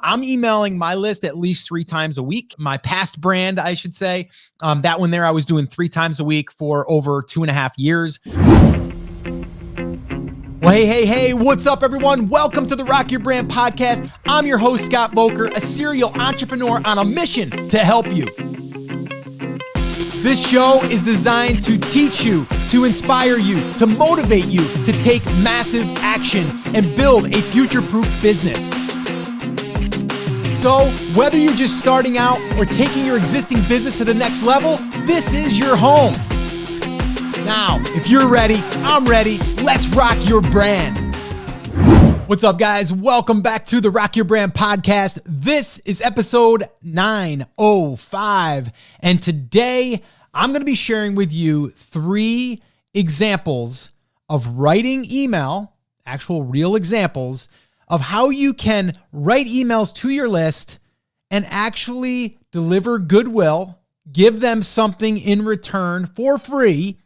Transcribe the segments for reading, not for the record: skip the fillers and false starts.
I'm emailing my list at least 3 times a week. My past brand, I should say, that one there, I was doing 3 times a week for over 2.5 years. Well, hey, what's up, everyone? Welcome to the Rock Your Brand podcast. I'm your host, Scott Voker, a serial entrepreneur on a mission to help you. This show is designed to teach you, to inspire you, to motivate you to take massive action and build a future-proof business. So, whether you're just starting out or taking your existing business to the next level, this is your home. Now, if you're ready, I'm ready. Let's rock your brand. What's up, guys? Welcome back to the Rock Your Brand podcast. This is episode 905. And today, I'm going to be sharing with you 3 examples of writing email, actual real examples of how you can write emails to your list and actually deliver goodwill, give them something in return for free,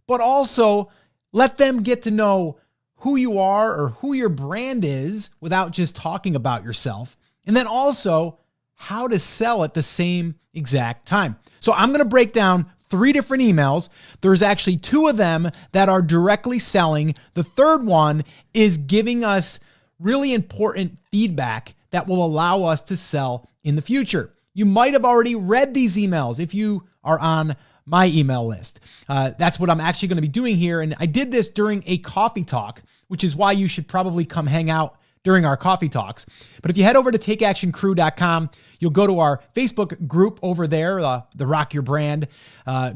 but also let them get to know who you are or who your brand is without just talking about yourself. And then also how to sell at the same exact time. So I'm going to break down 3 different emails. There's actually 2 of them that are directly selling. The third one is giving us really important feedback that will allow us to sell in the future. You might have already read these emails if you are on my email list. That's what I'm actually going to be doing here. And I did this during a coffee talk, which is why you should probably come hang out during our coffee talks. But if you head over to takeactioncrew.com, you'll go to our Facebook group over there, the Rock Your Brand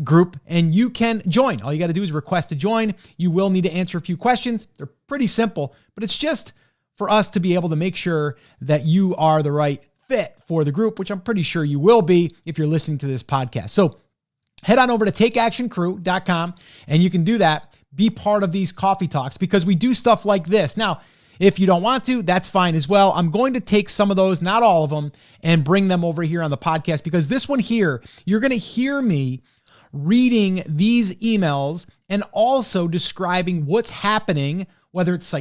group, and you can join. All you got to do is request to join. You will need to answer a few questions. They're pretty simple, but it's just for us to be able to make sure that you are the right fit for the group, which I'm pretty sure you will be if you're listening to this podcast. So head on over to takeactioncrew.com and you can do that. Be part of these coffee talks because we do stuff like this. Now, if you don't want to, that's fine as well. I'm going to take some of those, not all of them, and bring them over here on the podcast because this one here, you're going to hear me reading these emails and also describing what's happening, whether it's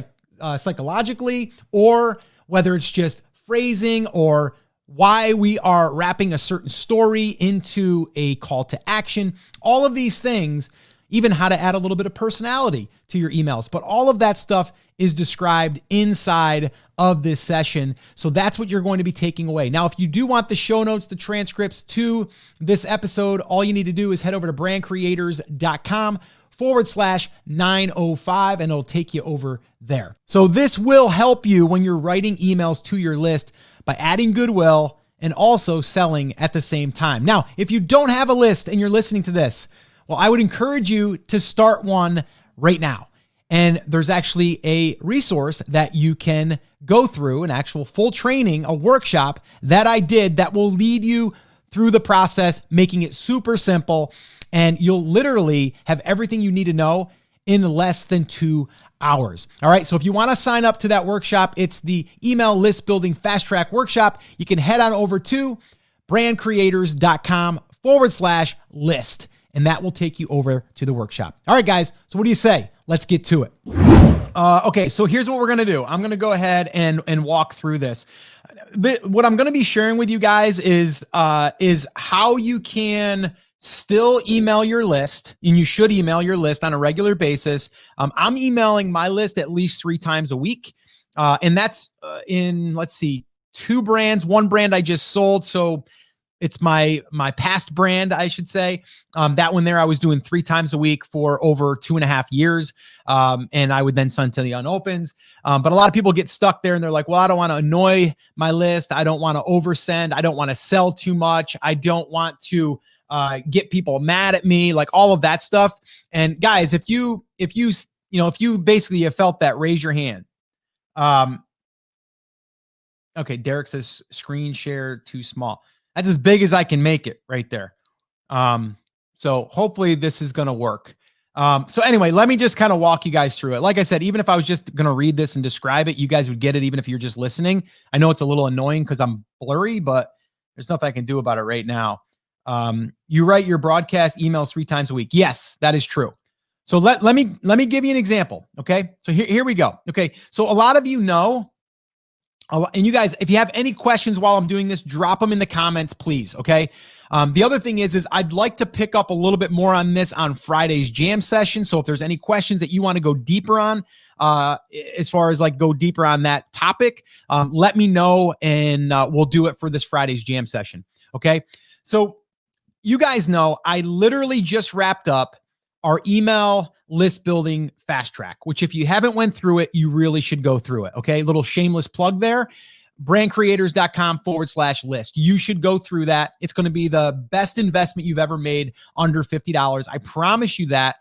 psychologically or whether it's just phrasing or why we are wrapping a certain story into a call to action. All of these things, even how to add a little bit of personality to your emails. But all of that stuff is described inside of this session. So that's what you're going to be taking away. Now, if you do want the show notes, the transcripts to this episode, all you need to do is head over to brandcreators.com/905 and it'll take you over there. So this will help you when you're writing emails to your list by adding goodwill and also selling at the same time. Now, if you don't have a list and you're listening to this, well, I would encourage you to start one right now. And there's actually a resource that you can go through, an actual full training, a workshop that I did that will lead you through the process, making it super simple. And you'll literally have everything you need to know in less than 2 hours. All right. So if you want to sign up to that workshop, it's the email list building fast track workshop. You can head on over to brandcreators.com/list. And that will take you over to the workshop. All right, guys. So what do you say? Let's get to it. Okay, so here's what we're going to do. I'm going to go ahead and walk through this. What I'm going to be sharing with you guys is how you can still email your list, and you should email your list on a regular basis. I'm emailing my list at least 3 times a week. And that's in, let's see, 2 brands. 1 brand I just sold. So it's my past brand, I should say. That one there, I was doing 3 times a week for over 2.5 years. And I would then send to the unopens. But a lot of people get stuck there and they're like, well, I don't want to annoy my list. I don't want to oversend. I don't want to sell too much. I don't want to get people mad at me, like all of that stuff. And guys, if you basically have felt that, raise your hand. Okay. Derek says screen share too small. That's as big as I can make it right there. So hopefully this is going to work. So anyway, let me just kind of walk you guys through it. Like I said, even if I was just going to read this and describe it, you guys would get it even if you're just listening. I know it's a little annoying because I'm blurry, but there's nothing I can do about it right now. You write your broadcast emails 3 times a week. Yes, that is true. So let me give you an example. Okay. So here we go. Okay. So a lot of you know, And you guys, if you have any questions while I'm doing this, drop them in the comments, please. Okay. The other thing is I'd like to pick up a little bit more on this on Friday's jam session. So if there's any questions that you want to go deeper on, as far as like go deeper on that topic, let me know and we'll do it for this Friday's jam session. Okay. So you guys know I literally just wrapped up our email list building fast track, which if you haven't went through it, you really should go through it. Okay. Little shameless plug there, brandcreators.com/list. You should go through that. It's going to be the best investment you've ever made under $50. I promise you that,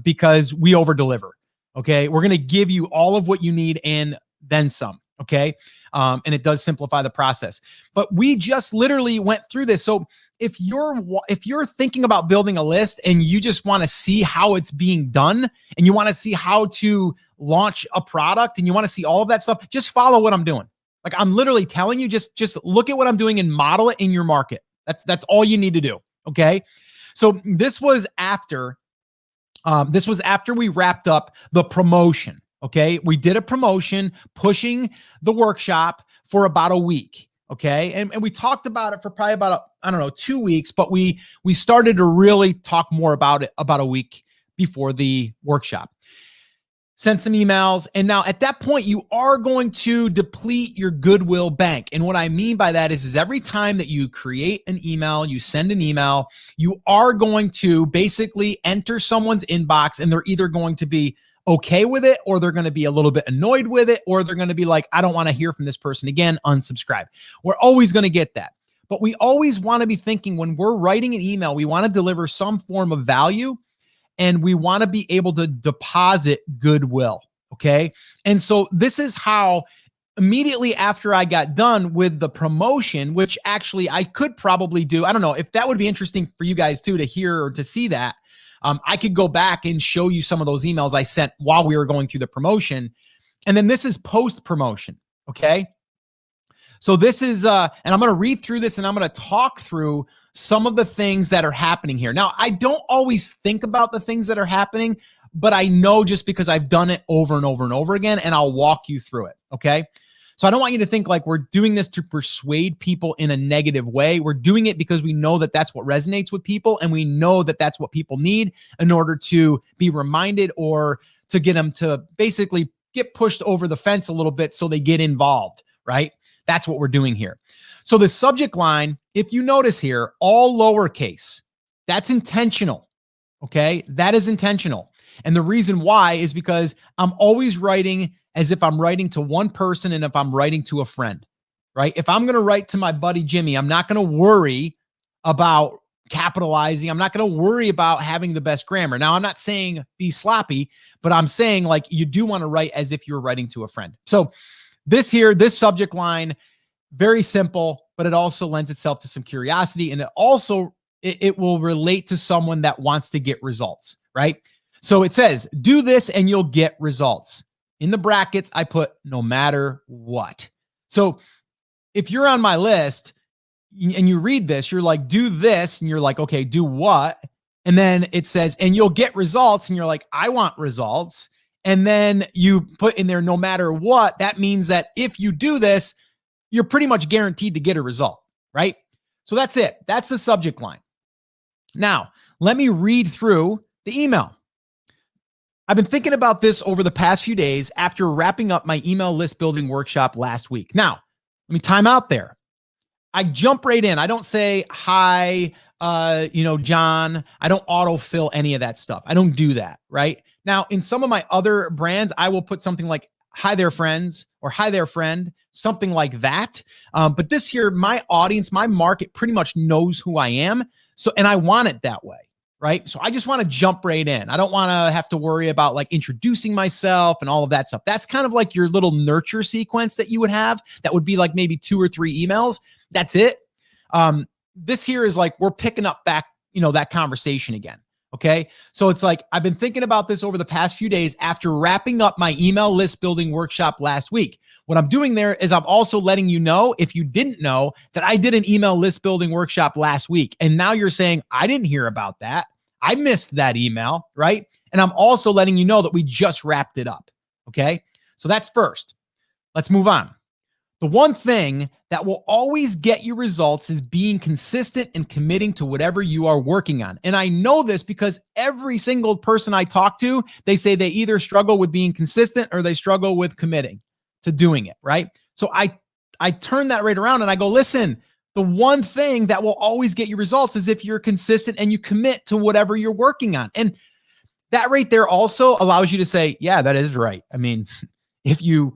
because we over deliver. Okay. We're going to give you all of what you need and then some. Okay. And it does simplify the process, but we just literally went through this. So if you're thinking about building a list and you just want to see how it's being done and you want to see how to launch a product and you want to see all of that stuff, just follow what I'm doing. Like I'm literally telling you, just look at what I'm doing and model it in your market. That's all you need to do. Okay. So this was after we wrapped up the promotion. Okay. We did a promotion pushing the workshop for about a week. Okay. And we talked about it for probably about, 2 weeks, but we started to really talk more about it about a week before the workshop. Sent some emails. And now at that point, you are going to deplete your goodwill bank. And what I mean by that is every time that you create an email, you send an email, you are going to basically enter someone's inbox and they're either going to be okay with it, or they're going to be a little bit annoyed with it, or they're going to be like, I don't want to hear from this person again, unsubscribe. We're always going to get that. But we always want to be thinking when we're writing an email, we want to deliver some form of value and we want to be able to deposit goodwill. Okay. And so this is how immediately after I got done with the promotion, which actually I could probably do, I don't know if that would be interesting for you guys too, to hear or to see that. I could go back and show you some of those emails I sent while we were going through the promotion. And then this is post promotion. Okay. So this is, and I'm going to read through this and I'm going to talk through some of the things that are happening here. Now, I don't always think about the things that are happening, but I know just because I've done it over and over and over again, and I'll walk you through it. Okay. So I don't want you to think like we're doing this to persuade people in a negative way. We're doing it because we know that that's what resonates with people. And we know that that's what people need in order to be reminded or to get them to basically get pushed over the fence a little bit so they get involved, right? That's what we're doing here. So the subject line, if you notice here, all lowercase, that's intentional. Okay. That is intentional. And the reason why is because I'm always writing as if I'm writing to one person and if I'm writing to a friend, right? If I'm going to write to my buddy Jimmy, I'm not going to worry about capitalizing. I'm not going to worry about having the best grammar. Now, I'm not saying be sloppy, but I'm saying like you do want to write as if you're writing to a friend. So this subject line, very simple, but it also lends itself to some curiosity. And it also, it will relate to someone that wants to get results, right? So it says, do this and you'll get results. In the brackets, I put no matter what. So if you're on my list and you read this, you're like, do this. And you're like, okay, do what? And then it says, and you'll get results. And you're like, I want results. And then you put in there, no matter what, that means that if you do this, you're pretty much guaranteed to get a result, right? So that's it. That's the subject line. Now, let me read through the email. I've been thinking about this over the past few days after wrapping up my email list building workshop last week. Now, let me time out there. I jump right in. I don't say, hi, John. I don't autofill any of that stuff. I don't do that, right? Now, in some of my other brands, I will put something like, hi there, friends, or hi there, friend, something like that. But this here, my audience, my market pretty much knows who I am. So, and I want it that way. Right. So I just want to jump right in. I don't want to have to worry about like introducing myself and all of that stuff. That's kind of like your little nurture sequence that you would have. That would be like maybe 2 or 3 emails. That's it. This here is like, we're picking up back, that conversation again. Okay. So it's like, I've been thinking about this over the past few days after wrapping up my email list building workshop last week. What I'm doing there is I'm also letting you know, if you didn't know, that I did an email list building workshop last week. And now you're saying, I didn't hear about that. I missed that email, right? And I'm also letting you know that we just wrapped it up. Okay. So that's first. Let's move on. The one thing that will always get you results is being consistent and committing to whatever you are working on. And I know this because every single person I talk to, they say they either struggle with being consistent or they struggle with committing to doing it, right? So I turn that right around and I go, listen, the one thing that will always get you results is if you're consistent and you commit to whatever you're working on. And that right there also allows you to say, yeah, that is right. I mean, if you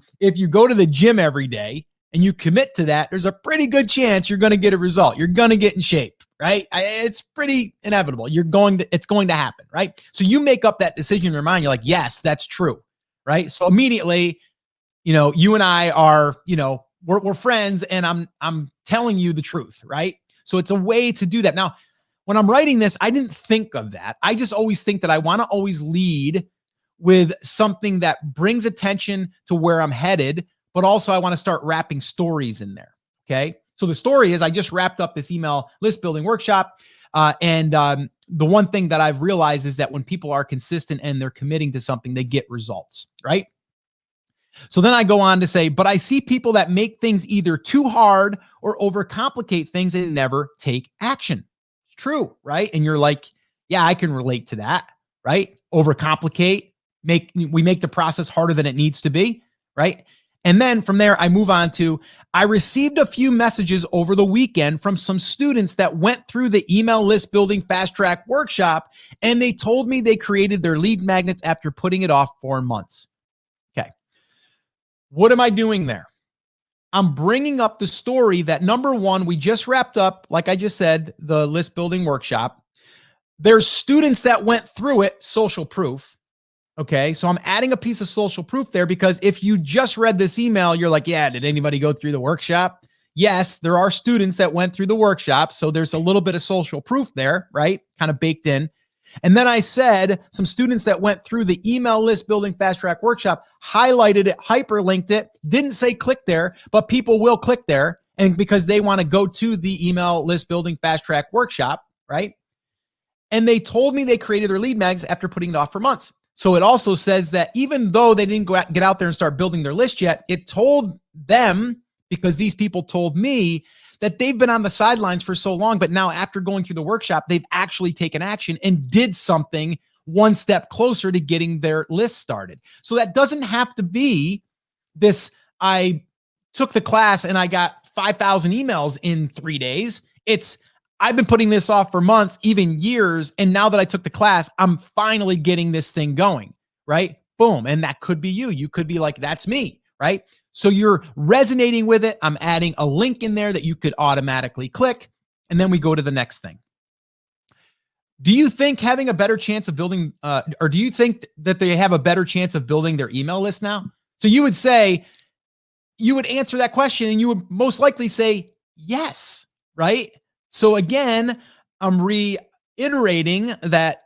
go to the gym every day and you commit to that, there's a pretty good chance you're going to get a result. You're going to get in shape, right? It's pretty inevitable. It's going to happen, right? So you make up that decision in your mind. You're like, yes, that's true, right? So immediately, you and I are, we're friends, and I'm telling you the truth, right? So it's a way to do that. Now, when I'm writing this, I didn't think of that. I just always think that I want to always lead with something that brings attention to where I'm headed, but also I want to start wrapping stories in there. Okay. So the story is I just wrapped up this email list building workshop. And the one thing that I've realized is that when people are consistent and they're committing to something, they get results, right? So then I go on to say, but I see people that make things either too hard or overcomplicate things and never take action. It's true, right? And you're like, yeah, I can relate to that, right? Overcomplicate, we make the process harder than it needs to be, right? And then from there, I move on to, I received a few messages over the weekend from some students that went through the email list building fast track workshop, and they told me they created their lead magnets after putting it off 4 months. Okay. What am I doing there? I'm bringing up the story that, number one, we just wrapped up, like I just said, the list building workshop. There's students that went through it, social proof. Okay, so I'm adding a piece of social proof there because if you just read this email, you're like, yeah, did anybody go through the workshop? Yes, there are students that went through the workshop. So there's a little bit of social proof there, right? Kind of baked in. And then I said some students that went through the email list building fast track workshop, highlighted it, hyperlinked it, didn't say click there, but people will click there. And because they want to go to the email list building fast track workshop, right? And they told me they created their lead mags after putting it off for months. So it also says that even though they didn't get out there and start building their list yet, it told them, because these people told me, that they've been on the sidelines for so long, but now after going through the workshop, they've actually taken action and did something one step closer to getting their list started. So that doesn't have to be this, I took the class and I got 5,000 emails in 3 days. It's, I've been putting this off for months, even years. And now that I took the class, I'm finally getting this thing going, right? Boom. And that could be you. You could be like, that's me, right? So you're resonating with it. I'm adding a link in there that you could automatically click. And then we go to the next thing. Do you think having a better chance of building, or do you think that they have a better chance of building their email list now? So you would say, you would answer that question and you would most likely say yes, right? So again, I'm reiterating that,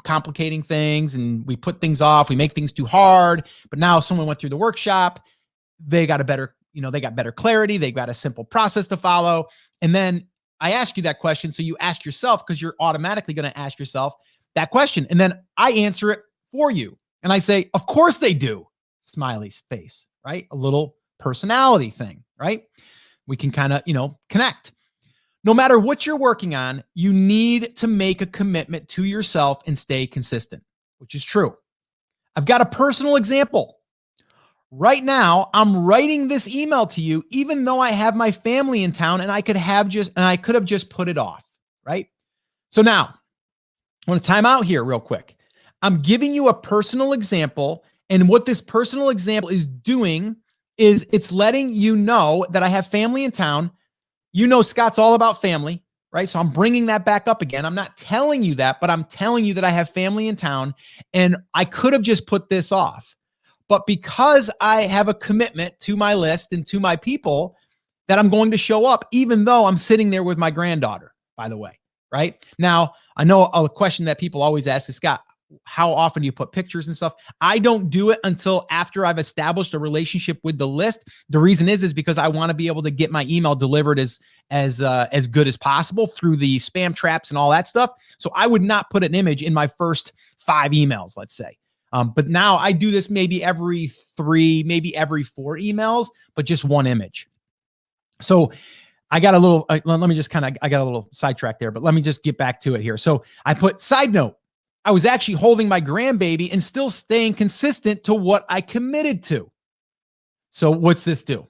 complicating things and we put things off, we make things too hard, but now someone went through the workshop, they got a better, they got better clarity, they got a simple process to follow. And then I ask you that question. So you ask yourself, because you're automatically going to ask yourself that question. And then I answer it for you. And I say, of course they do. Smiley face, right? A little personality thing, right? We can kind of, connect. No matter what you're working on, you need to make a commitment to yourself and stay consistent, which is true. I've got a personal example. Right now, I'm writing this email to you, even though I have my family in town and I could have just put it off, right? So now I want to time out here real quick. I'm giving you a personal example, and what this personal example is doing is it's letting you know that I have family in town. Scott's all about family, right? So I'm bringing that back up again. I'm not telling you that, but I'm telling you that I have family in town and I could have just put this off. But because I have a commitment to my list and to my people, that I'm going to show up, even though I'm sitting there with my granddaughter, by the way, right? Now, I know a question that people always ask is, Scott, how often do you put pictures and stuff? I don't do it until after I've established a relationship with the list. The reason is because I want to be able to get my email delivered as good as possible through the spam traps and all that stuff. So I would not put an image in my first 5 emails, let's say. But now I do this maybe every 3, maybe every 4 emails, but just 1 image. So I got a little, let me just I got a little sidetracked there, but let me just get back to it here. So I put side note, I was actually holding my grandbaby and still staying consistent to what I committed to. So what's this do?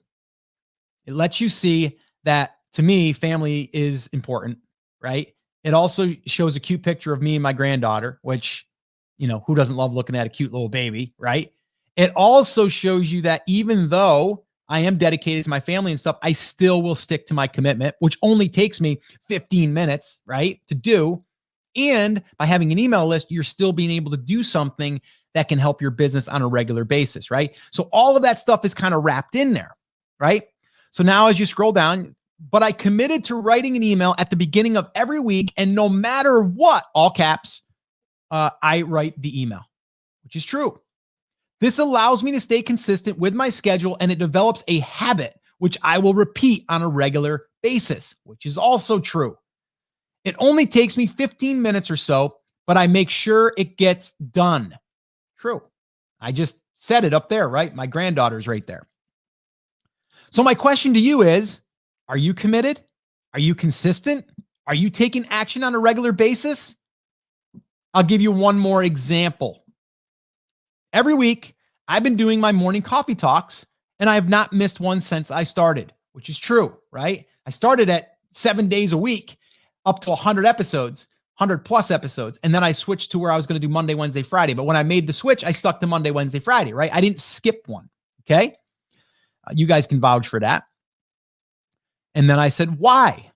It lets you see that, to me, family is important, right? It also shows a cute picture of me and my granddaughter, which, who doesn't love looking at a cute little baby, right? It also shows you that even though I am dedicated to my family and stuff, I still will stick to my commitment, which only takes me 15 minutes, right, to do. And by having an email list, you're still being able to do something that can help your business on a regular basis, right? So all of that stuff is kind of wrapped in there, right? So now as you scroll down, but I committed to writing an email at the beginning of every week, and no matter what, all caps, I write the email, which is true. This allows me to stay consistent with my schedule, and it develops a habit, which I will repeat on a regular basis, which is also true. It only takes me 15 minutes or so, but I make sure it gets done. True. I just said it up there, right? My granddaughter's right there. So my question to you is, are you committed? Are you consistent? Are you taking action on a regular basis? I'll give you one more example. Every week, I've been doing my morning coffee talks, and I have not missed one since I started, which is true, right? I started at 7 days a week, up to 100 episodes, 100 plus episodes. And then I switched to where I was going to do Monday, Wednesday, Friday. But when I made the switch, I stuck to Monday, Wednesday, Friday, right? I didn't skip one. Okay. You guys can vouch for that. And then I said, why?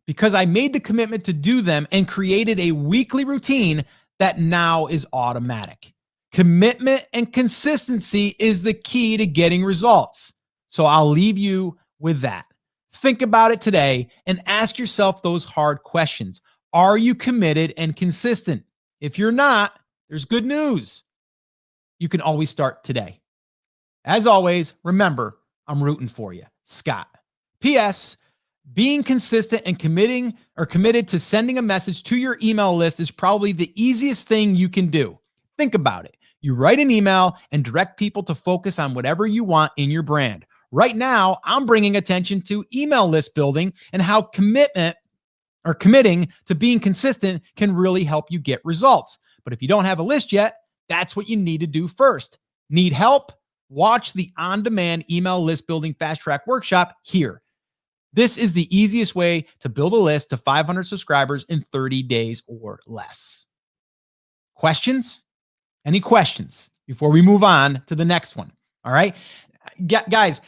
Because I made the commitment to do them and created a weekly routine that now is automatic. Commitment and consistency is the key to getting results. So I'll leave you with that. Think about it today and ask yourself those hard questions. Are you committed and consistent? If you're not, there's good news. You can always start today. As always, remember, I'm rooting for you, Scott. P.S. Being consistent and committed to sending a message to your email list is probably the easiest thing you can do. Think about it. You write an email and direct people to focus on whatever you want in your brand. Right now, I'm bringing attention to email list building and how committing to being consistent can really help you get results. But if you don't have a list yet, that's what you need to do first. Need help? Watch the on-demand email list building fast track workshop here. This is the easiest way to build a list to 500 subscribers in 30 days or less. Questions? Any questions before we move on to the next one? All right. Guys,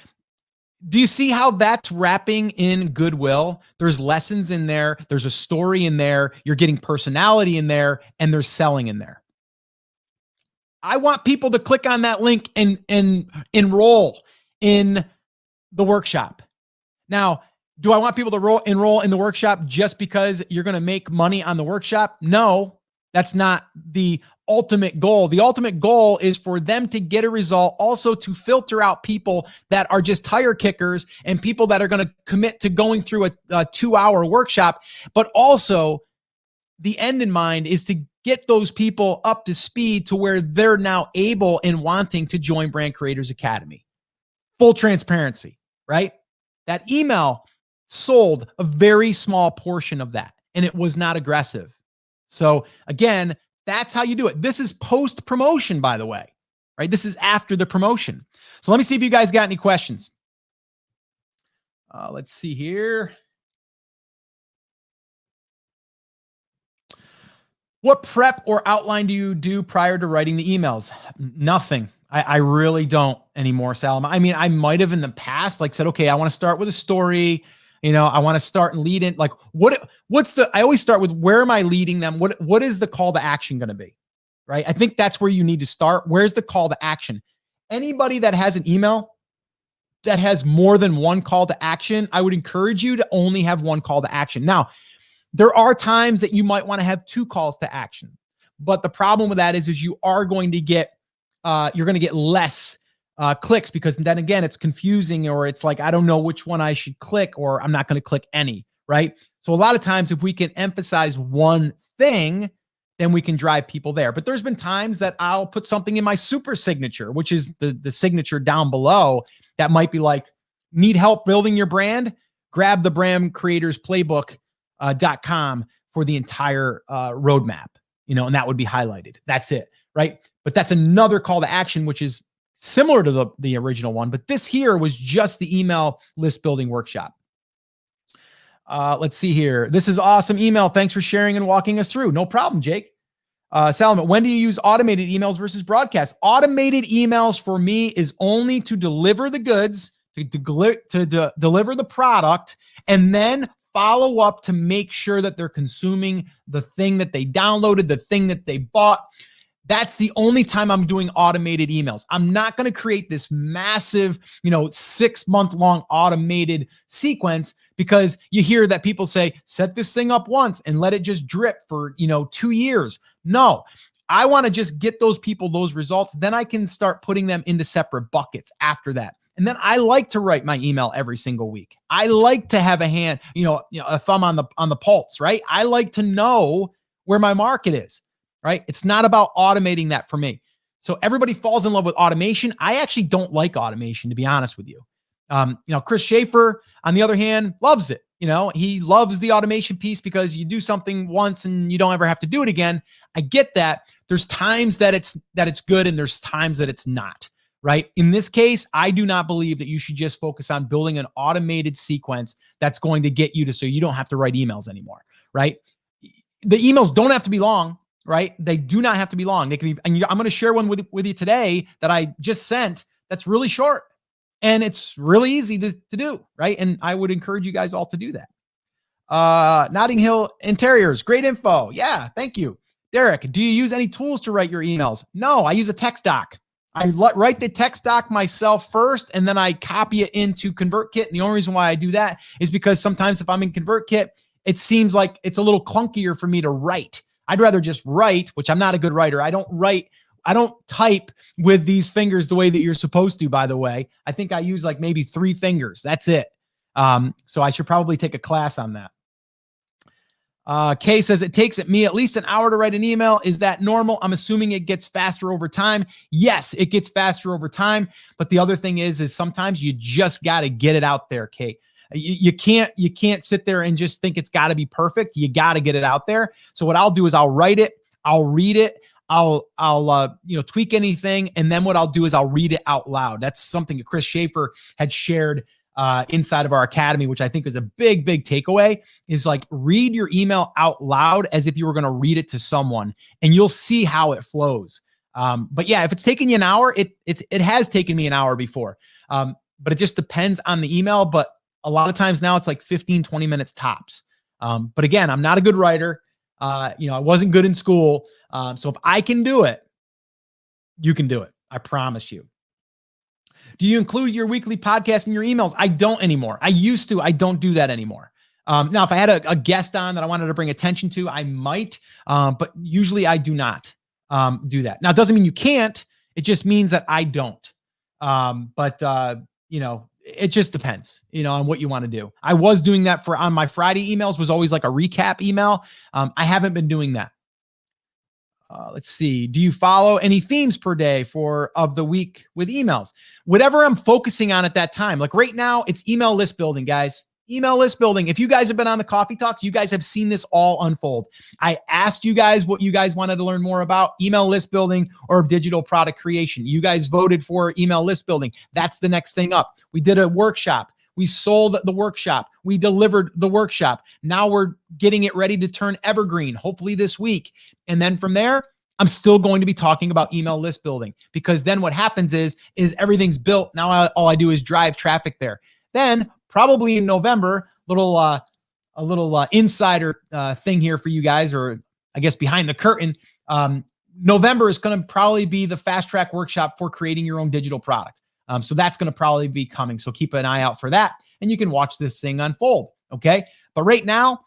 do you see how that's wrapping in goodwill? There's lessons in there. There's a story in there. You're getting personality in there, and there's selling in there. I want people to click on that link and enroll in the workshop. Now, do I want people to enroll in the workshop just because you're going to make money on the workshop? No, that's not the ultimate goal. The ultimate goal is for them to get a result, also to filter out people that are just tire kickers and people that are going to commit to going through a 2-hour workshop. But also the end in mind is to get those people up to speed to where they're now able and wanting to join Brand Creators Academy. Full transparency, right? That email sold a very small portion of that, and it was not aggressive. So again, that's how you do it. This is post promotion, by the way, right? This is after the promotion. So let me see if you guys got any questions. Let's see here. What prep or outline do you do prior to writing the emails? Nothing. I really don't anymore, Salam. I mean, I might have in the past, like said, okay, I want to start with a story. I want to start and lead in. Like, I always start with, where am I leading them? What is the call to action going to be? Right? I think that's where you need to start. Where's the call to action? Anybody that has an email that has more than one call to action, I would encourage you to only have one call to action. Now, there are times that you might want to have 2 calls to action, but the problem with that is you are going to get, you're going to get less clicks, because then again, it's confusing, or it's like, I don't know which one I should click, or I'm not going to click any, right? So a lot of times, if we can emphasize one thing, then we can drive people there. But there's been times that I'll put something in my super signature, which is the signature down below, that might be like, need help building your brand? grab the brand creators playbook.com for the entire roadmap, and that would be highlighted. That's it, right? But that's another call to action, which is similar to the original one, but this here was just the email list building workshop. Let's see here. This is awesome email. Thanks for sharing and walking us through. No problem, Jake. Salomon, when do you use automated emails versus broadcast? Automated emails for me is only to deliver the goods, to deliver the product, and then follow up to make sure that they're consuming the thing that they downloaded, the thing that they bought. That's the only time I'm doing automated emails. I'm not going to create this massive, 6-month-long automated sequence, because you hear that people say, set this thing up once and let it just drip for, 2 years. No, I want to just get those people those results. Then I can start putting them into separate buckets after that. And then I like to write my email every single week. I like to have a hand, a thumb on the pulse, right? I like to know where my market is, right? It's not about automating that for me. So everybody falls in love with automation. I actually don't like automation, to be honest with you. Chris Schaefer, on the other hand, loves it. He loves the automation piece because you do something once and you don't ever have to do it again. I get that. There's times that it's good and there's times that it's not, right? In this case, I do not believe that you should just focus on building an automated sequence that's going to get you to, so you don't have to write emails anymore, right? The emails don't have to be long, right? They do not have to be long. They can be, and I'm going to share one with you today that I just sent that's really short. And it's really easy to do, right? And I would encourage you guys all to do that. Notting Hill Interiors, great info. Yeah, thank you. Derek, do you use any tools to write your emails? No, I use a text doc. I write the text doc myself first, and then I copy it into Convertkit. And the only reason why I do that is because sometimes if I'm in Convertkit, it seems like it's a little clunkier for me to write. I'd rather just write, which I'm not a good writer. I don't type with these fingers the way that you're supposed to, by the way. I think I use like maybe 3 fingers. That's it. So I should probably take a class on that. Kay says, it takes me at least an hour to write an email. Is that normal? I'm assuming it gets faster over time. Yes, it gets faster over time. But the other thing is sometimes you just got to get it out there, Kay. You can't sit there and just think it's got to be perfect. You got to get it out there. So what I'll do is I'll write it. I'll read it. I'll tweak anything. And then what I'll do is I'll read it out loud. That's something that Chris Schaefer had shared inside of our academy, which I think is a big, big takeaway, is like read your email out loud as if you were going to read it to someone, and you'll see how it flows. But yeah, if it's taking you an hour, it has taken me an hour before. But it just depends on the email. But a lot of times now it's like 15, 20 minutes tops. But again, I'm not a good writer. I wasn't good in school. So if I can do it, you can do it. I promise you. Do you include your weekly podcast in your emails? I don't anymore. I used to. I don't do that anymore. Now, if I had a guest on that I wanted to bring attention to, I might. But usually I do not do that. Now, it doesn't mean you can't. It just means that I don't. It just depends, on what you want to do. I was doing that on my Friday emails, was always like a recap email. I haven't been doing that. Let's see. Do you follow any themes per day of the week with emails? Whatever I'm focusing on at that time. Like right now, it's email list building, guys. Email list building. If you guys have been on the coffee talks, you guys have seen this all unfold. I asked you guys what you guys wanted to learn more about, email list building or digital product creation. You guys voted for email list building. That's the next thing up. We did a workshop. We sold the workshop. We delivered the workshop. Now we're getting it ready to turn evergreen, hopefully this week. And then from there, I'm still going to be talking about email list building, because then what happens is everything's built. Now all I do is drive traffic there. Then probably in November, a little insider thing here for you guys, or I guess behind the curtain. November is going to probably be the fast track workshop for creating your own digital product. So that's going to probably be coming. So keep an eye out for that, and you can watch this thing unfold. Okay. But right now,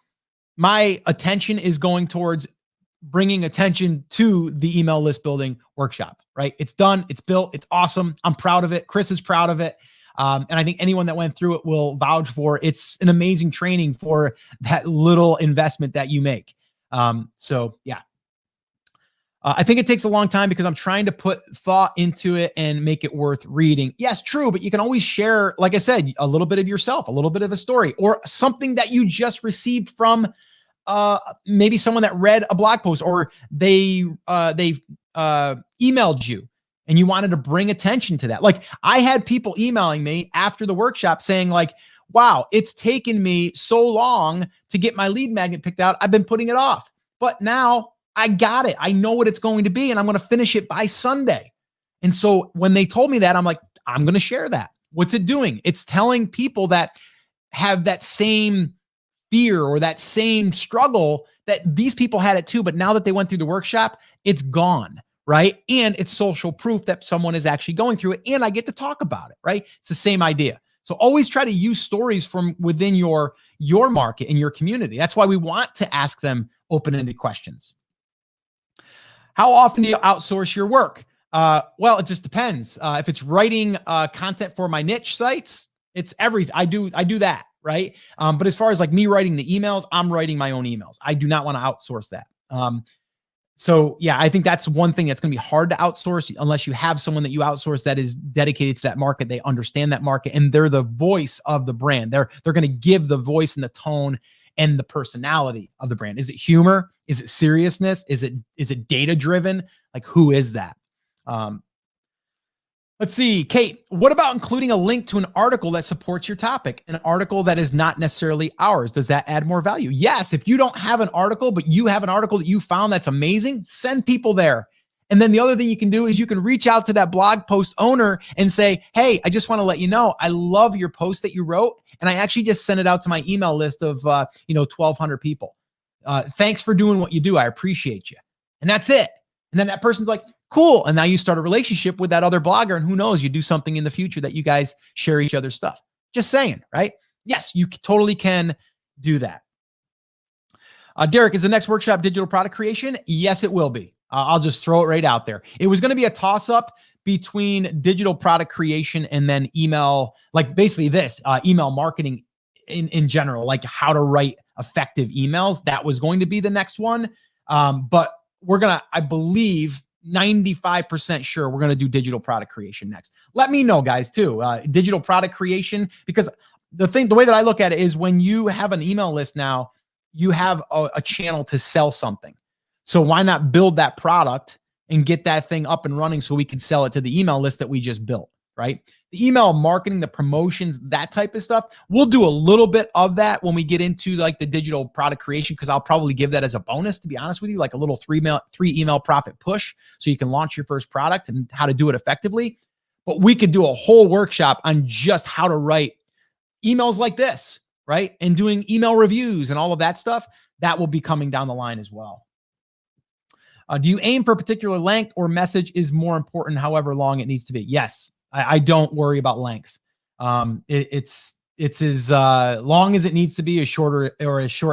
my attention is going towards bringing attention to the email list building workshop, right? It's done. It's built. It's awesome. I'm proud of it. Chris is proud of it. And I think anyone that went through it will vouch for it's an amazing training for that little investment that you make. So yeah. I think it takes a long time because I'm trying to put thought into it and make it worth reading. Yes, true, but you can always share, like I said, a little bit of yourself, a little bit of a story, or something that you just received from maybe someone that read a blog post, or they emailed you and you wanted to bring attention to that. Like, I had people emailing me after the workshop saying like, wow, it's taken me so long to get my lead magnet picked out. I've been putting it off, but now I got it. I know what it's going to be and I'm going to finish it by Sunday. And so when they told me that, I'm like, I'm going to share that. What's it doing? It's telling people that have that same fear or that same struggle, that these people had it too, but now that they went through the workshop, it's gone, right? And it's social proof that someone is actually going through it, and I get to talk about it, right? It's the same idea. So always try to use stories from within your market and your community. That's why we want to ask them open-ended questions. How often do you outsource your work? Well, it just depends. If it's writing content for my niche sites, it's I do that. Right. But as far as like me writing the emails, I'm writing my own emails. I do not want to outsource that. So yeah, I think that's one thing that's going to be hard to outsource unless you have someone that you outsource that is dedicated to that market. They understand that market and they're the voice of the brand. They're going to give the voice and the tone and the personality of the brand. Is it humor? Is it seriousness? Is it data driven? Like, who is that? Let's see, Kate, what about including a link to an article that supports your topic, an article that is not necessarily ours? Does that add more value? Yes, if you don't have an article, but you have an article that you found that's amazing, send people there. And then the other thing you can do is you can reach out to that blog post owner and say, hey, I just want to let you know, I love your post that you wrote. And I actually just sent it out to my email list of 1,200 people. Thanks for doing what you do. I appreciate you. And that's it. And then that person's like, cool. And now you start a relationship with that other blogger, and who knows, you do something in the future that you guys share each other's stuff. Just saying, right? Yes, you totally can do that. Derek, is the next workshop digital product creation? Yes, it will be. I'll just throw it right out there. It was going to be a toss-up between digital product creation and then email, like basically this, email marketing in general, like how to write effective emails. That was going to be the next one. But we're going to, I believe, 95% sure we're going to do digital product creation next. Let me know, guys, too. Digital product creation, because the way that I look at it is when you have an email list now, you have a channel to sell something. So why not build that product and get that thing up and running so we can sell it to the email list that we just built, right? The email marketing, the promotions, that type of stuff. We'll do a little bit of that when we get into like the digital product creation, because I'll probably give that as a bonus, to be honest with you, like a little three email profit push so you can launch your first product and how to do it effectively. But we could do a whole workshop on just how to write emails like this, right? And doing email reviews and all of that stuff. That will be coming down the line as well. Do you aim for a particular length, or message is more important however long it needs to be? Yes. I don't worry about length. It's as long as it needs to be, as short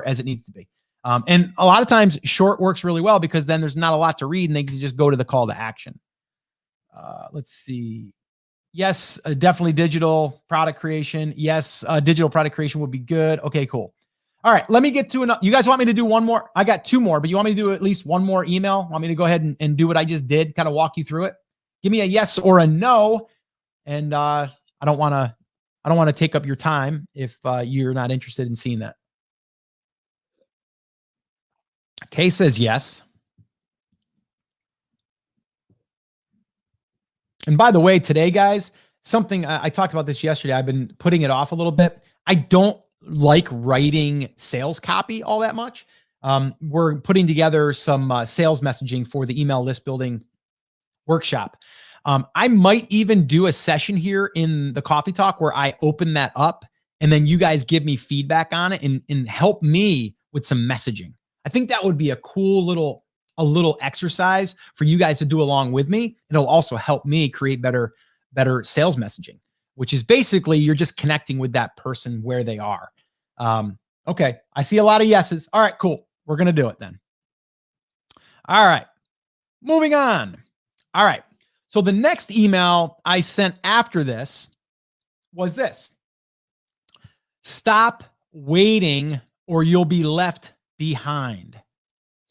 as it needs to be. And a lot of times short works really well because then there's not a lot to read and they can just go to the call to action. Let's see. Yes, definitely digital product creation. Yes, digital product creation would be good. Okay, cool. All right, let me get to another. You guys want me to do one more? I got two more, but you want me to do at least one more email? Want me to go ahead and do what I just did, kind of walk you through it? Give me a yes or a no. And I don't want to take up your time if you're not interested in seeing that. Kay says yes. And by the way, today, guys, something I talked about this yesterday. I've been putting it off a little bit. I don't like writing sales copy all that much. We're putting together some sales messaging for the email list building workshop. I might even do a session here in the coffee talk where I open that up and then you guys give me feedback on it and help me with some messaging. I think that would be a cool little exercise for you guys to do along with me. It'll also help me create better sales messaging, which is basically you're just connecting with that person where they are. Okay. I see a lot of yeses. All right, cool. We're going to do it then. All right. Moving on. All right. So the next email I sent after this was this. Stop waiting or you'll be left behind.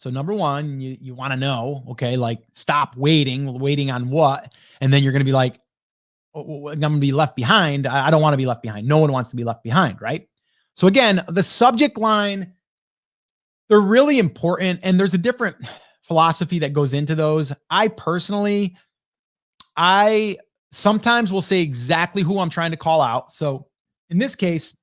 So number one, you want to know, okay, like stop waiting on what? And then you're going to be like, oh, I'm going to be left behind. I don't want to be left behind. No one wants to be left behind, right? So again, the subject line, they're really important. And there's a different philosophy that goes into those. I sometimes will say exactly who I'm trying to call out. So in this case,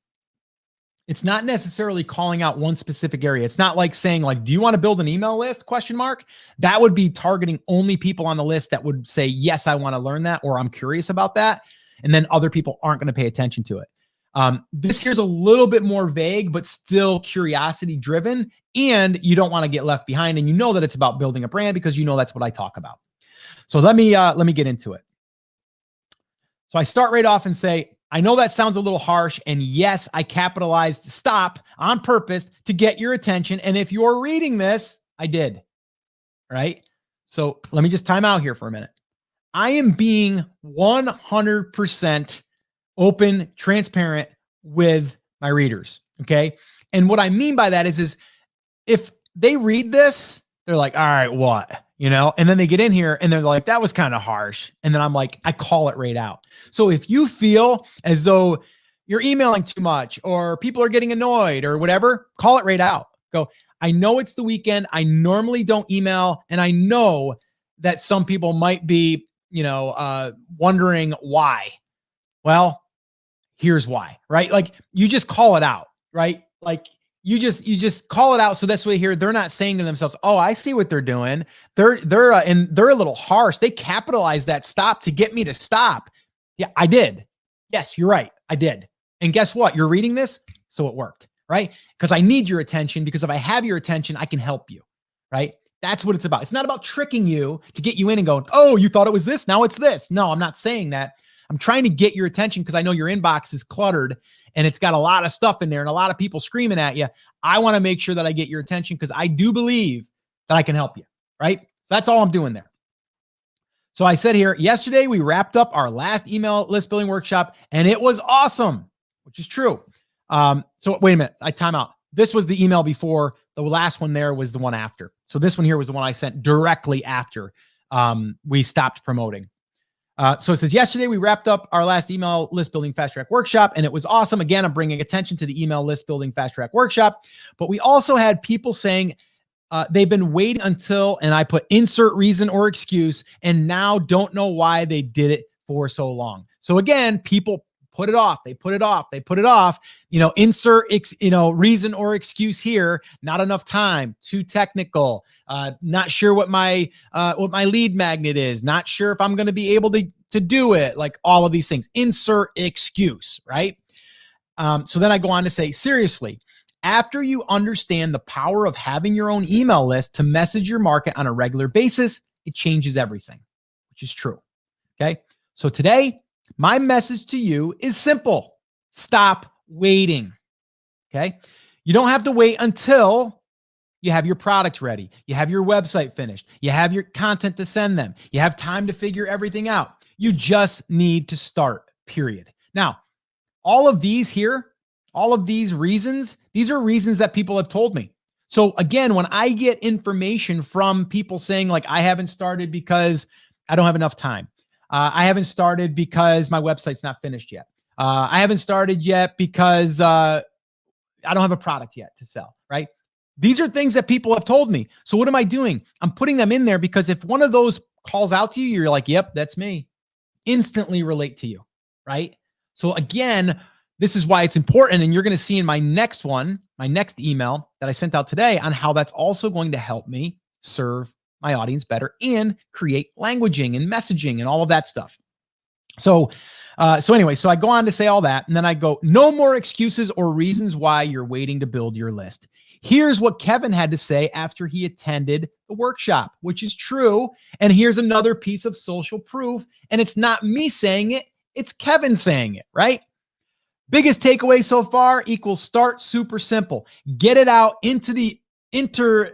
it's not necessarily calling out one specific area. It's not like saying like, do you want to build an email list? ? That would be targeting only people on the list that would say, yes, I want to learn that, or I'm curious about that. And then other people aren't going to pay attention to it. This here's a little bit more vague, but still curiosity driven. And you don't want to get left behind. And you know that it's about building a brand because you know that's what I talk about. So let me get into it. So I start right off and say, I know that sounds a little harsh. And yes, I capitalized stop on purpose to get your attention. And if you're reading this, I did. Right? So let me just time out here for a minute. I am being 100% open, transparent with my readers. Okay. And what I mean by that is if they read this, they're like, all right, what? And then they get in here and they're like, that was kind of harsh. And then I'm like, I call it right out. So if you feel as though you're emailing too much or people are getting annoyed or whatever, call it right out. Go, I know it's the weekend. I normally don't email. And I know that some people might be, wondering why. Well, here's why, right? Like you just call it out, right? Like you just call it out. So that's what here they're not saying to themselves, oh, I see what they're doing. They're a little harsh. They capitalize that stop to get me to stop. Yeah, I did. Yes, you're right. I did. And guess what? You're reading this. So it worked, right? Because I need your attention, because if I have your attention, I can help you, right? That's what it's about. It's not about tricking you to get you in and going, oh, you thought it was this. Now it's this. No, I'm not saying that. I'm trying to get your attention because I know your inbox is cluttered and it's got a lot of stuff in there and a lot of people screaming at you. I want to make sure that I get your attention because I do believe that I can help you, right? So that's all I'm doing there. So I said here, yesterday we wrapped up our last email list building workshop and it was awesome, which is true. So wait a minute, I time out. This was the email before. The last one there was the one after. So this one here was the one I sent directly after we stopped promoting. So it says, yesterday we wrapped up our last email list building fast track workshop and it was awesome. Again, I'm bringing attention to the email list building fast track workshop, but we also had people saying they've been waiting until, and I put insert reason or excuse, and now don't know why they did it for so long. So again, people put it off. They put it off. They put it off. Insert reason or excuse here. Not enough time. Too technical. Not sure what my lead magnet is. Not sure if I'm going to be able to do it. Like all of these things. Insert excuse, right? So then I go on to say, seriously, after you understand the power of having your own email list to message your market on a regular basis, it changes everything, which is true. Okay. So today, my message to you is simple. Stop waiting. Okay. You don't have to wait until you have your product ready. You have your website finished. You have your content to send them. You have time to figure everything out. You just need to start, period. Now, all of these here, all of these reasons, these are reasons that people have told me. So again, when I get information from people saying like, I haven't started because I don't have enough time. I haven't started because my website's not finished yet. I haven't started yet because I don't have a product yet to sell, right? These are things that people have told me. So what am I doing? I'm putting them in there because if one of those calls out to you, you're like, yep, that's me. Instantly relate to you, right? So again, this is why it's important. And you're going to see in my next email that I sent out today on how that's also going to help me serve my audience better and create languaging and messaging and all of that stuff. So anyway, so I go on to say all that. And then I go, no more excuses or reasons why you're waiting to build your list. Here's what Kevin had to say after he attended the workshop, which is true. And here's another piece of social proof. And it's not me saying it. It's Kevin saying it, right? Biggest takeaway so far equals start super simple. Get it out into the internet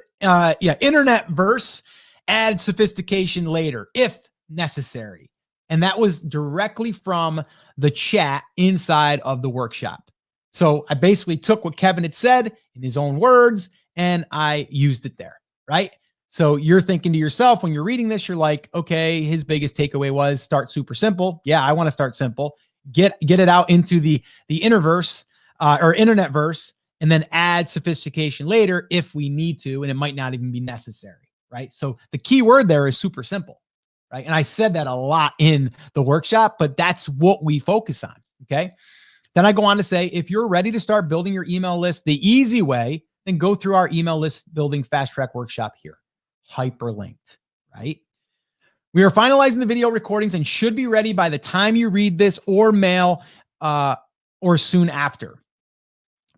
verse, add sophistication later if necessary. And that was directly from the chat inside of the workshop. So I basically took what Kevin had said in his own words and I used it there. right? So you're thinking to yourself when you're reading this, you're like, okay, his biggest takeaway was start super simple. Yeah, I want to start simple. Get it out into the interverse or internet verse, and then add sophistication later if we need to, and it might not even be necessary, right? So the key word there is super simple, right? And I said that a lot in the workshop, but that's what we focus on, okay? Then I go on to say, if you're ready to start building your email list the easy way, then go through our email list building fast track workshop here, hyperlinked, right? We are finalizing the video recordings and should be ready by the time you read this or mail or soon after.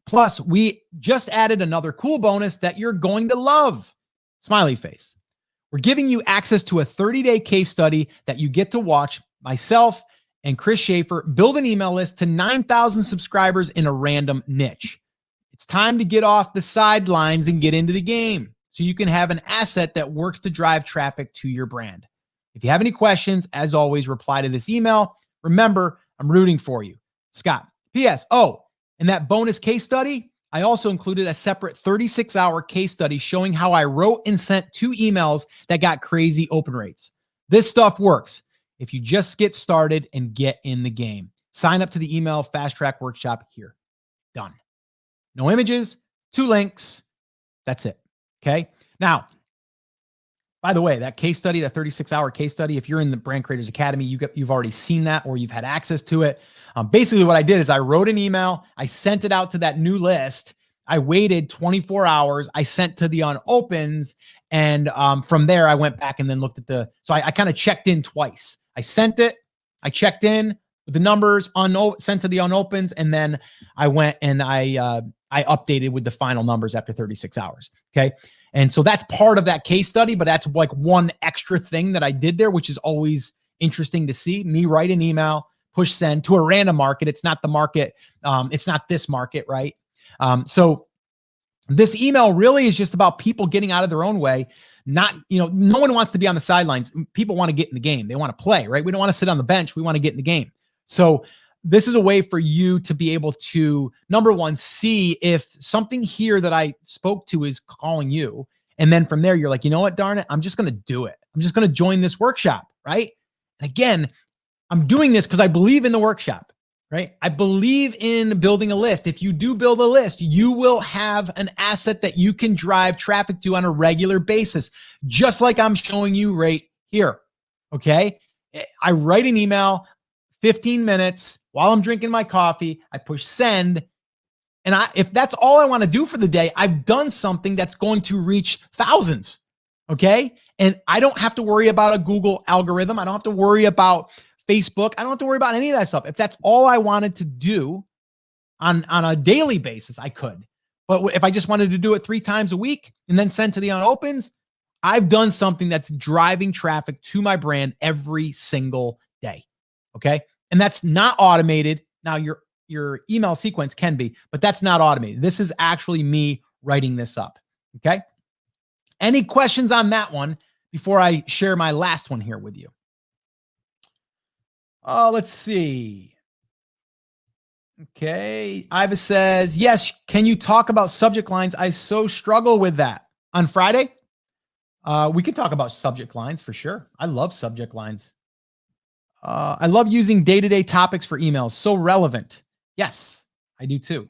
Plus, we just added another cool bonus that you're going to love. Smiley face. We're giving you access to a 30-day case study that you get to watch myself and Chris Schaefer build an email list to 9,000 subscribers in a random niche. It's time to get off the sidelines and get into the game so you can have an asset that works to drive traffic to your brand. If you have any questions, as always, reply to this email. Remember, I'm rooting for you. Scott. P.S. Oh, in that bonus case study, I also included a separate 36-hour case study showing how I wrote and sent 2 emails that got crazy open rates. This stuff works if you just get started and get in the game. Sign up to the email fast track workshop here. Done. No images, 2 links. That's it. Okay. Now, by the way, that case study, that 36-hour case study, if you're in the Brand Creators Academy, you've already seen that or you've had access to it. Basically, what I did is I wrote an email. I sent it out to that new list. I waited 24 hours. I sent to the unopens. And from there, I went back and then looked at so I kind of checked in twice. I sent it. I checked in with the numbers, sent to the unopens. And then I went and I updated with the final numbers after 36 hours. Okay. And so that's part of that case study, but that's like one extra thing that I did there, which is always interesting to see. Me write an email, push send to a random market. It's not the market. It's not this market, right? So this email really is just about people getting out of their own way. Not, no one wants to be on the sidelines. People want to get in the game. They want to play, right? We don't want to sit on the bench. We want to get in the game. So this is a way for you to be able to, number one, see if something here that I spoke to is calling you. And then from there, you're like, you know what, darn it, I'm just going to do it. I'm just going to join this workshop, right? And again, I'm doing this because I believe in the workshop, right? I believe in building a list. If you do build a list, you will have an asset that you can drive traffic to on a regular basis, just like I'm showing you right here, okay? I write an email, 15 minutes while I'm drinking my coffee, I push send. And if that's all I want to do for the day, I've done something that's going to reach thousands. Okay. And I don't have to worry about a Google algorithm. I don't have to worry about Facebook. I don't have to worry about any of that stuff. If that's all I wanted to do on a daily basis, I could. But if I just wanted to do it 3 times a week and then send to the unopens, I've done something that's driving traffic to my brand every single day. Okay. And that's not automated. Now your email sequence can be, but that's not automated. This is actually me writing this up. Okay. Any questions on that one before I share my last one here with you? Let's see. Okay. Iva says, yes. Can you talk about subject lines? I so struggle with that. On Friday, we can talk about subject lines for sure. I love subject lines. I love using day-to-day topics for emails. So relevant. Yes, I do too.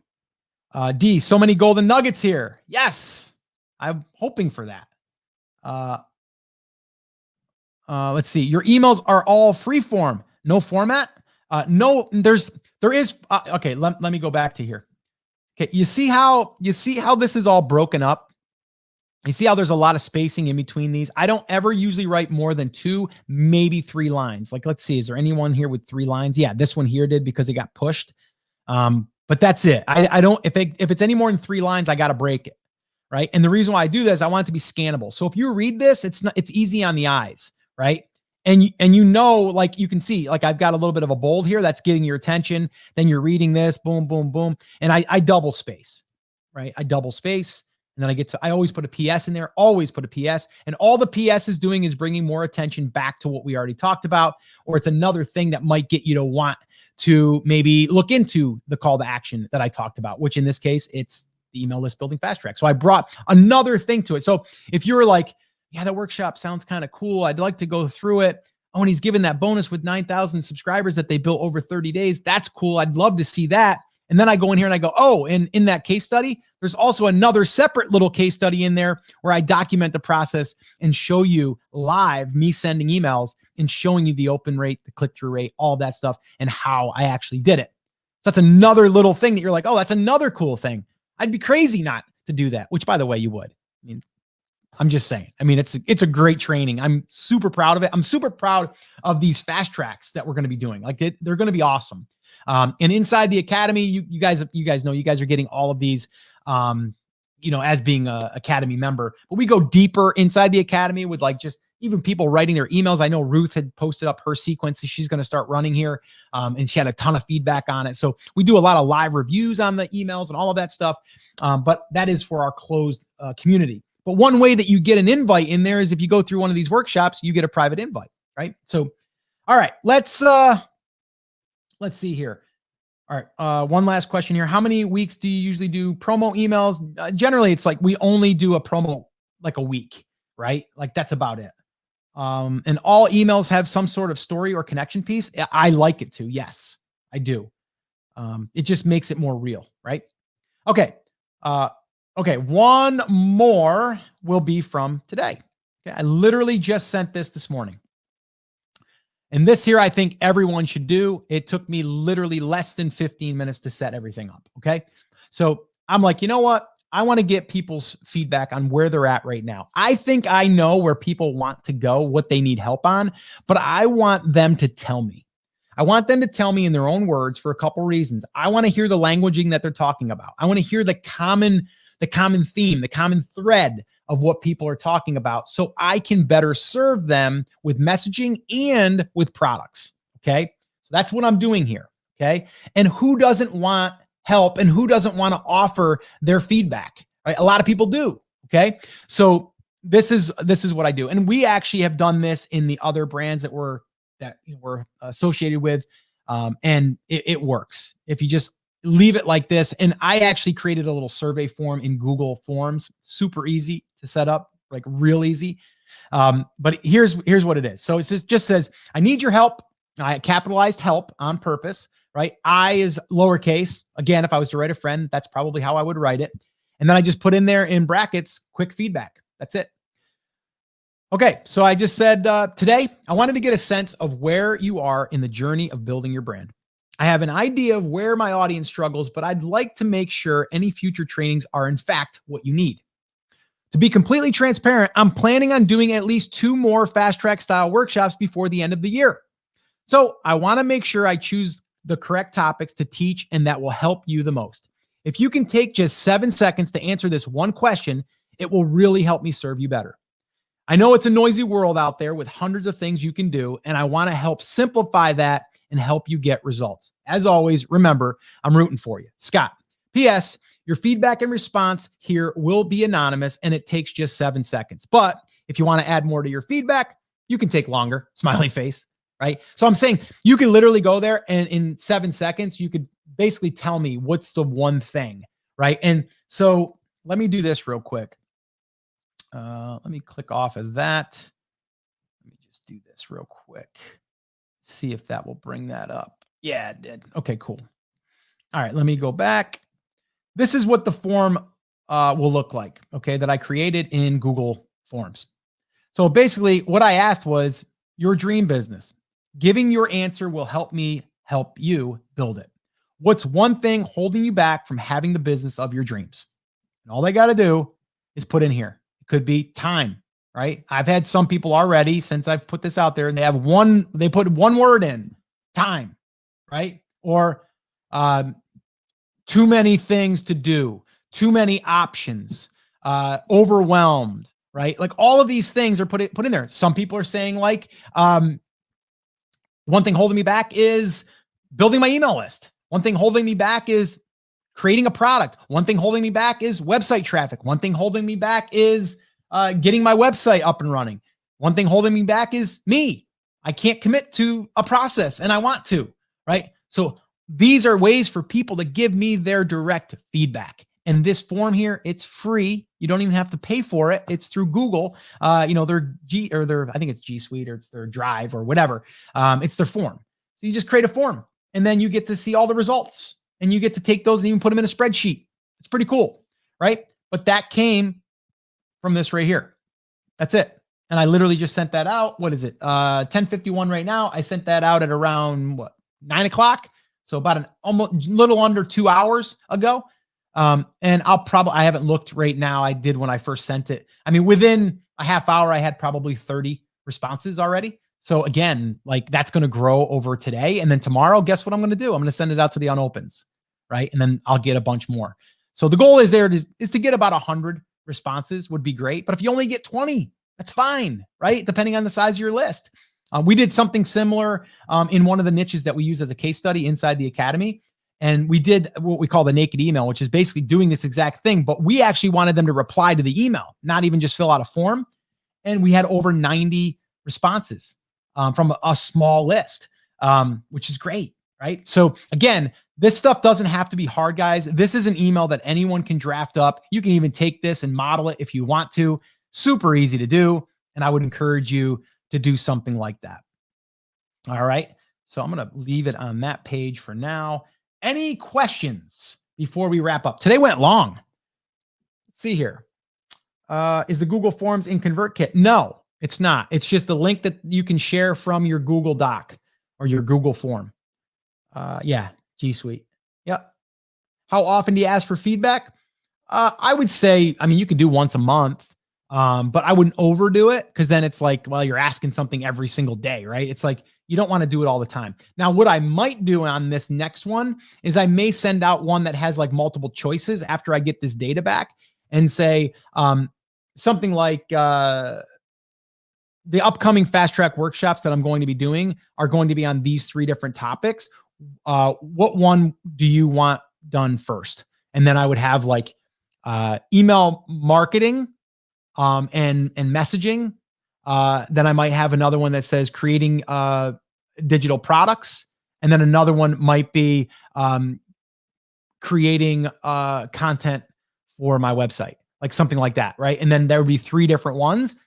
D, so many golden nuggets here. Yes, I'm hoping for that. Let's see. Your emails are all free form, no format. No, there is. Okay, let me go back to here. Okay, you see how this is all broken up? You see how there's a lot of spacing in between these? I don't ever usually write more than 2, maybe 3 lines. Like, let's see, is there anyone here with 3 lines? Yeah, this one here did because it got pushed. But that's it. I don't, if it's any more than 3 lines, I got to break it. Right. And the reason why I do that is I want it to be scannable. So if you read this, it's easy on the eyes. Right. And like you can see, like I've got a little bit of a bold here that's getting your attention. Then you're reading this, boom, boom, boom. And I double space, right? I double space. And then I always put a PS in there, always put a PS. And all the PS is doing is bringing more attention back to what we already talked about, or it's another thing that might get you to want to maybe look into the call to action that I talked about, which in this case, it's the email list building fast track. So I brought another thing to it. So if you were like, yeah, that workshop sounds kind of cool, I'd like to go through it. Oh, and he's given that bonus with 9,000 subscribers that they built over 30 days. That's cool. I'd love to see that. And then I go in here and I go, oh, and in that case study, there's also another separate little case study in there where I document the process and show you live me sending emails and showing you the open rate, the click-through rate, all that stuff, and how I actually did it. So that's another little thing that you're like, oh, that's another cool thing. I'd be crazy not to do that, which by the way, you would. I mean, I'm just saying. I mean, it's a great training. I'm super proud of it. I'm super proud of these fast tracks that we're going to be doing. Like they're going to be awesome. And inside the academy, you guys know you guys are getting all of these, as being a academy member. But we go deeper inside the academy with like just even people writing their emails. I know Ruth had posted up her sequence that she's going to start running here, and she had a ton of feedback on it. So we do a lot of live reviews on the emails and all of that stuff. But that is for our closed community. But one way that you get an invite in there is if you go through one of these workshops, you get a private invite, right? So, all right, let's see here. All right, one last question here. How many weeks do you usually do promo emails? Generally, it's like we only do a promo like a week, right? Like that's about it. And all emails have some sort of story or connection piece. I like it to, yes, I do. It just makes it more real, right? Okay. Okay, one more will be from today. Okay, I literally just sent this morning. And this here, I think everyone should do. It took me literally less than 15 minutes to set everything up, okay? So I'm like, you know what? I want to get people's feedback on where they're at right now. I think I know where people want to go, what they need help on, but I want them to tell me. I want them to tell me in their own words for a couple reasons. I want to hear the languaging that they're talking about. I want to hear the common theme, the common thread of what people are talking about so I can better serve them with messaging and with products, okay? So that's what I'm doing here, okay? And who doesn't want help and who doesn't want to offer their feedback, right? A lot of people do, okay? So this is what I do. And we actually have done this in the other brands that we're associated with, and it works. If you just leave it like this. And I actually created a little survey form in Google Forms, super easy to set up, like real easy. But here's what it is. So it just says, I need your help. I capitalized help on purpose, right? I is lowercase. Again, if I was to write a friend, that's probably how I would write it. And then I just put in there in brackets, quick feedback. That's it. Okay. So I just said, today I wanted to get a sense of where you are in the journey of building your brand. I have an idea of where my audience struggles, but I'd like to make sure any future trainings are in fact what you need. To be completely transparent, I'm planning on doing at least 2 more fast track style workshops before the end of the year. So I want to make sure I choose the correct topics to teach and that will help you the most. If you can take just 7 seconds to answer this one question, it will really help me serve you better. I know it's a noisy world out there with hundreds of things you can do, and I want to help simplify that and help you get results. As always, remember, I'm rooting for you. Scott. P.S. Your feedback and response here will be anonymous and it takes just 7 seconds. But if you want to add more to your feedback, you can take longer. Smiley face, right? So I'm saying you can literally go there and in 7 seconds, you could basically tell me what's the one thing, right? And so let me do this real quick. Let me click off of that. Let me just do this real quick. See if that will bring that up. Yeah, it did. Okay, cool. All right, let me go back. This is what the form will look like, okay, that I created in Google Forms. So basically what I asked was your dream business. Giving your answer will help me help you build it. What's one thing holding you back from having the business of your dreams? And all they got to do is put in here. It could be time. Right? I've had some people already since I've put this out there and they put one word in, time, right? Or too many things to do, too many options, overwhelmed, right? Like all of these things are put in there. Some people are saying like, one thing holding me back is building my email list. One thing holding me back is creating a product. One thing holding me back is website traffic. One thing holding me back is getting my website up and running. One thing holding me back is me. I can't commit to a process and I want to, right? So these are ways for people to give me their direct feedback. And this form here, it's free. You don't even have to pay for it. It's through Google. Their I think it's G Suite or it's their Drive or whatever. It's their form. So you just create a form and then you get to see all the results and you get to take those and even put them in a spreadsheet. It's pretty cool, right? But that came from this right here. That's it. And I literally just sent that out. What is it? 10:51 right now. I sent that out at around 9 o'clock. So about an almost little under 2 hours ago. And I haven't looked right now. I did when I first sent it. I mean, within a half hour, I had probably 30 responses already. So again, like that's going to grow over today. And then tomorrow, guess what I'm going to do? I'm going to send it out to the unopens, right? And then I'll get a bunch more. So the goal is to get about 100 responses would be great. But if you only get 20, that's fine, right? Depending on the size of your list. We did something similar in one of the niches that we use as a case study inside the academy. And we did what we call the naked email, which is basically doing this exact thing. But we actually wanted them to reply to the email, not even just fill out a form. And we had over 90 responses from a small list, which is great, right? So again, this stuff doesn't have to be hard, guys. This is an email that anyone can draft up. You can even take this and model it if you want to. Super easy to do. And I would encourage you to do something like that. All right. So I'm going to leave it on that page for now. Any questions before we wrap up? Today went long. Let's see here. Is the Google Forms in Convertkit? No, it's not. It's just a link that you can share from your Google Doc or your Google Form. Yeah, G Suite. Yep. How often do you ask for feedback? I would say, I mean, you could do once a month. But I wouldn't overdo it because then it's like, well, you're asking something every single day, right? It's like, you don't want to do it all the time. Now, what I might do on this next one is I may send out one that has like multiple choices after I get this data back and say something like the upcoming fast track workshops that I'm going to be doing are going to be on these 3 different topics. What one do you want done first? And then I would have like email marketing, and messaging. Then I might have another one that says creating digital products. And then another one might be creating content for my website, like something like that, right? And then there would be 3 different ones.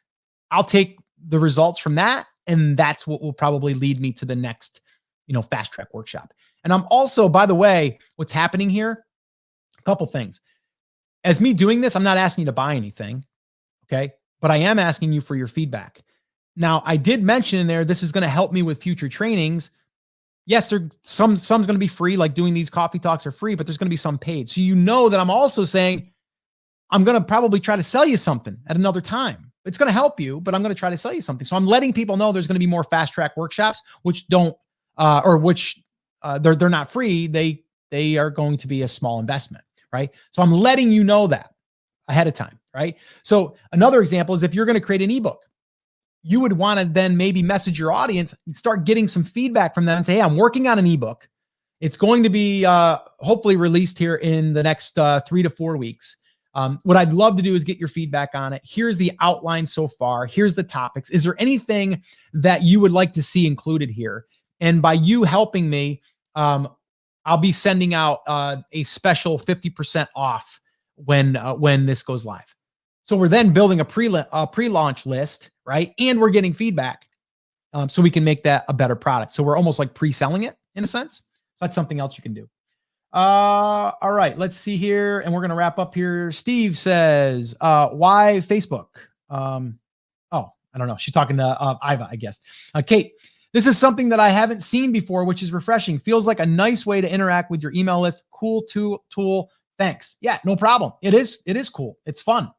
I'll take the results from that, and that's what will probably lead me to the next, fast track workshop. And I'm also, by the way, what's happening here, a couple things. As me doing this, I'm not asking you to buy anything. Okay. But I am asking you for your feedback. Now, I did mention in there, this is going to help me with future trainings. Yes, some's going to be free, like doing these coffee talks are free, but there's going to be some paid. So you know that I'm also saying, I'm going to probably try to sell you something at another time. It's going to help you, but I'm going to try to sell you something. So I'm letting people know there's going to be more fast track workshops, which they're not free. They are going to be a small investment, right? So I'm letting you know that ahead of time, right? So another example is if you're going to create an ebook, you would want to then maybe message your audience and start getting some feedback from them and say, hey, I'm working on an ebook. It's going to be hopefully released here in the next 3 to 4 weeks. What I'd love to do is get your feedback on it. Here's the outline so far. Here's the topics. Is there anything that you would like to see included here? And by you helping me, I'll be sending out a special 50% off when this goes live. So we're then building a pre-launch list, right? And we're getting feedback so we can make that a better product. So we're almost like pre-selling it in a sense. So that's something else you can do. All right, let's see here. And we're going to wrap up here. Steve says, why Facebook? I don't know. She's talking to Iva, I guess. Kate, this is something that I haven't seen before, which is refreshing. Feels like a nice way to interact with your email list. Cool tool. Thanks. Yeah, no problem. It is cool. It's fun.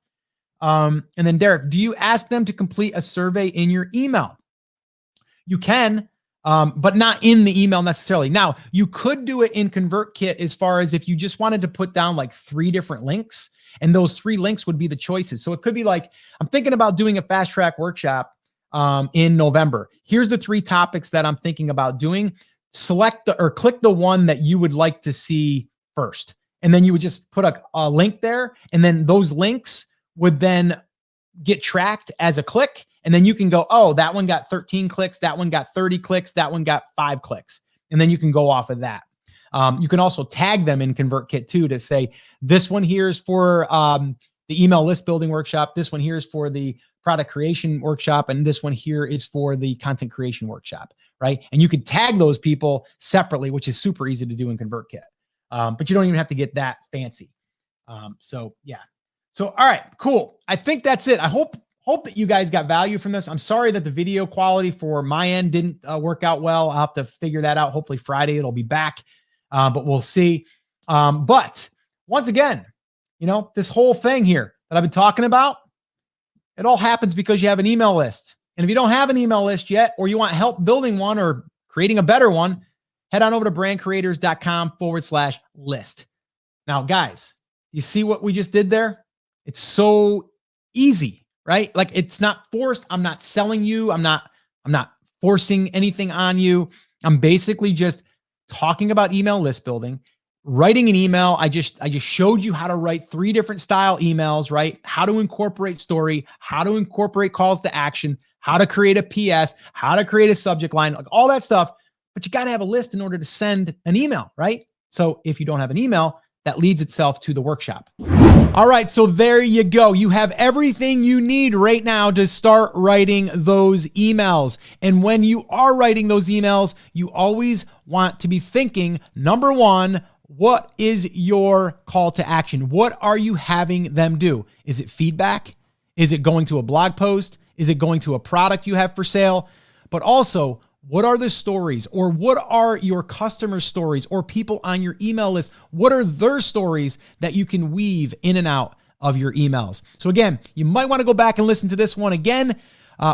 And then Derek, do you ask them to complete a survey in your email? You can, but not in the email necessarily. Now, you could do it in Convertkit as far as if you just wanted to put down like 3 different links, and those 3 links would be the choices. So it could be like, I'm thinking about doing a fast track workshop in November. Here's the 3 topics that I'm thinking about doing. Select or click the one that you would like to see first. And then you would just put a link there, and then those links would then get tracked as a click. And then you can go, oh, that one got 13 clicks. That one got 30 clicks. That one got 5 clicks. And then you can go off of that. You can also tag them in Convertkit too to say, this one here is for the email list building workshop. This one here is for the product creation workshop. And this one here is for the content creation workshop, right? And you can tag those people separately, which is super easy to do in Convertkit. But you don't even have to get that fancy. So yeah. So, all right, cool. I think that's it. I hope that you guys got value from this. I'm sorry that the video quality for my end didn't work out well. I'll have to figure that out. Hopefully Friday it'll be back, but we'll see. But once again, you know, this whole thing here that I've been talking about, it all happens because you have an email list. And if you don't have an email list yet, or you want help building one or creating a better one, head on over to brandcreators.com/list. Now, guys, you see what we just did there? It's so easy, right? Like, it's not forced. I'm not selling you. I'm not forcing anything on you. I'm basically just talking about email list building, writing an email. I just showed you how to write 3 different style emails, right? How to incorporate story, how to incorporate calls to action, how to create a PS, how to create a subject line, like all that stuff. But you got to have a list in order to send an email, right? So if you don't have an email, that leads itself to the workshop. All right, so there you go. You have everything you need right now to start writing those emails. And when you are writing those emails, you always want to be thinking, number one, what is your call to action? What are you having them do? Is it feedback? Is it going to a blog post? Is it going to a product you have for sale? But also, what are the stories, or what are your customer stories, or people on your email list? What are their stories that you can weave in and out of your emails? So again, you might want to go back and listen to this one again,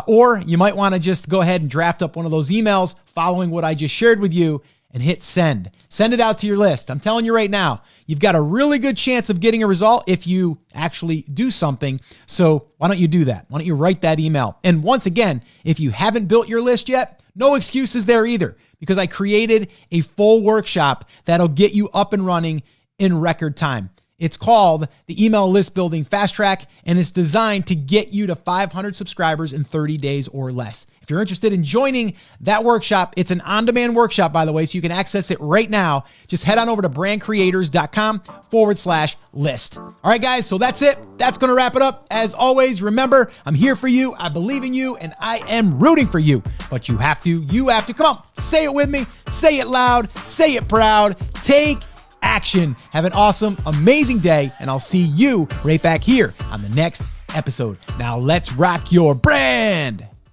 or you might want to just go ahead and draft up one of those emails following what I just shared with you and hit send. Send it out to your list. I'm telling you right now, you've got a really good chance of getting a result if you actually do something. So why don't you do that? Why don't you write that email? And once again, if you haven't built your list yet, no excuses there either, because I created a full workshop that'll get you up and running in record time. It's called the Email List Building Fast Track, and it's designed to get you to 500 subscribers in 30 days or less. If you're interested in joining that workshop, it's an on-demand workshop, by the way, so you can access it right now. Just head on over to brandcreators.com/list. All right, guys, so that's it. That's going to wrap it up. As always, remember, I'm here for you. I believe in you, and I am rooting for you. But you have to, come on, say it with me. Say it loud. Say it proud. Take action. Have an awesome, amazing day, and I'll see you right back here on the next episode. Now let's rock your brand.